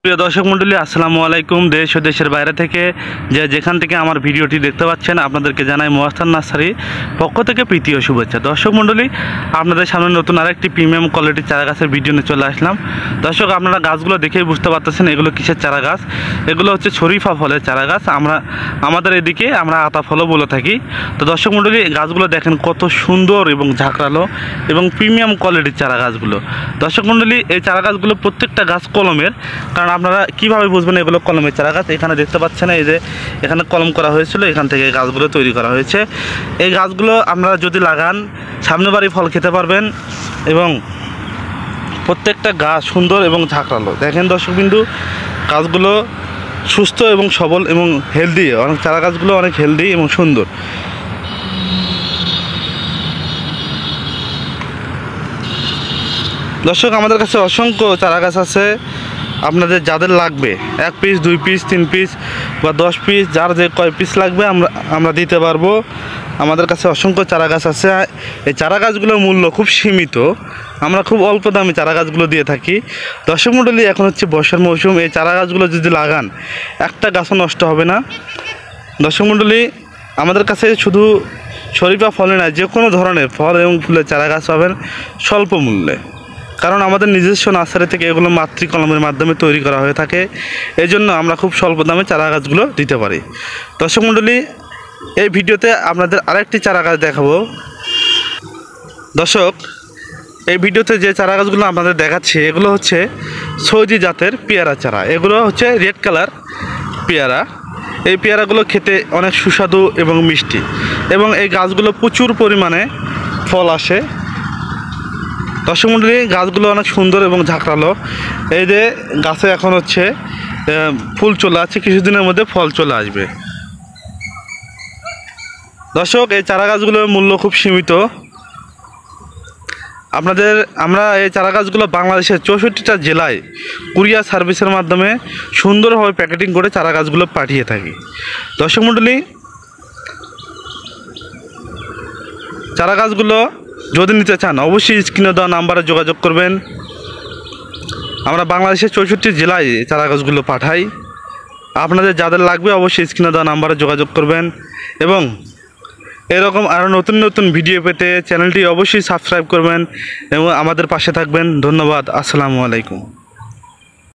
প্রিয় দর্শক মণ্ডলী, আসসালামু আলাইকুম। দেশ ও দেশের বাইরে থেকে যেখান থেকে আমার ভিডিওটি দেখতে পাচ্ছেন আপনাদেরকে জানাই মহাস্থান নার্সারি পক্ষ থেকে প্রীতি ও শুভেচ্ছা। দর্শক মণ্ডলী, আপনাদের সামনে নতুন আরেকটি প্রিমিয়াম কোয়ালিটির চারা গাছের ভিডিও নিয়ে চলে আসলাম। দর্শক, আপনারা গাছগুলো দেখেই বুঝতে পারতেছেন এগুলো কিসের চারা গাছ। এগুলো হচ্ছে শরীফা ফলের চারা গাছ। আমাদের এদিকে আমরা আতা ফলও বলে থাকি। তো দর্শক মণ্ডলী, গাছগুলো দেখেন কত সুন্দর এবং ঝাঁকড়ালো এবং প্রিমিয়াম কোয়ালিটির চারা গাছগুলো। দর্শক মণ্ডলী, এই চারা গাছগুলো প্রত্যেকটা গাছ কলমের। কারণ আপনারা কিভাবে বুঝবেন এগুলো কলমের চারা গাছ? এখানে দেখতে পাচ্ছেন, এই যে এখানে কলম করা হয়েছিল, এখান থেকে গাছগুলো তৈরি করা হয়েছে। এই গাছগুলো আপনারা যদি লাগান সামনে বাড়ি ফল খেতে পারবেন এবং প্রত্যেকটা গাছ সুন্দর এবং ঝাঁকড়ালো। দেখেন দর্শকবিন্দু, গাছগুলো সুস্থ এবং সবল এবং হেলদি। অনেক চারা গাছগুলো অনেক হেলদি এবং সুন্দর। দর্শক, আমাদের কাছে অসংখ্য চারা গাছ আছে। আপনাদের যাদের লাগবে 1 পিস 2 পিস 3 পিস বা 10 পিস, যার যে কয় পিস লাগবে আমরা দিতে পারবো। আমাদের কাছে অসংখ্য চারা গাছ আছে। এই চারা গাছগুলোর মূল্য খুব সীমিত। আমরা খুব অল্প দামে চারা গাছগুলো দিয়ে থাকি। দর্শক মণ্ডলী, এখন হচ্ছে বর্ষার মৌসুম। এই চারা গাছগুলো যদি লাগান একটা গাছও নষ্ট হবে না। দর্শক মণ্ডলী, আমাদের কাছে শুধু শরীফা ফলে না, যে কোনো ধরনের ফল এবং ফুলের চারা গাছ পাবেন স্বল্প মূল্যে। কারণ আমাদের নিজস্ব নার্সারি থেকে এগুলো মাতৃকলমের মাধ্যমে তৈরি করা হয়ে থাকে। এই জন্য আমরা খুব স্বল্প দামে চারা গাছগুলো দিতে পারি। দর্শক মণ্ডলী, এই ভিডিওতে আপনাদের আরেকটি চারা গাছ দেখাবো। দর্শক, এই ভিডিওতে যে চারা গাছগুলো আপনাদের দেখাচ্ছি এগুলো হচ্ছে সৌদি জাতের পেয়ারা চারা। এগুলো হচ্ছে রেড কালার পেয়ারা। এই পেয়ারাগুলো খেতে অনেক সুস্বাদু এবং মিষ্টি, এবং এই গাছগুলো প্রচুর পরিমাণে ফল আসে। দর্শক মণ্ডলী, গাছগুলো অনেক সুন্দর এবং ঝাঁকড়ালো। এই যে গাছে এখন হচ্ছে ফুল চলে আসছে, কিছুদিনের মধ্যে ফল চলে আসবে। দর্শক, এই চারা গাছগুলোর মূল্য খুব সীমিত। আমরা এই চারা গাছগুলো বাংলাদেশের 64টা জেলায় কুরিয়ার সার্ভিসের মাধ্যমে সুন্দরভাবে প্যাকেটিং করে চারা গাছগুলো পাঠিয়ে থাকি। দর্শক মণ্ডলী, চারা গাছগুলো যদি নিতে চান অবশ্যই স্ক্রিনে দেওয়া নাম্বারে যোগাযোগ করবেন। আমরা বাংলাদেশের 64 জেলায় চারা গাছগুলো পাঠাই। আপনাদের যাদের লাগবে অবশ্যই স্ক্রিনে দেওয়া নাম্বারে যোগাযোগ করবেন। এবং এরকম আরও নতুন নতুন ভিডিও পেতে চ্যানেলটি অবশ্যই সাবস্ক্রাইব করবেন এবং আমাদের পাশে থাকবেন। ধন্যবাদ। আসসালামু আলাইকুম।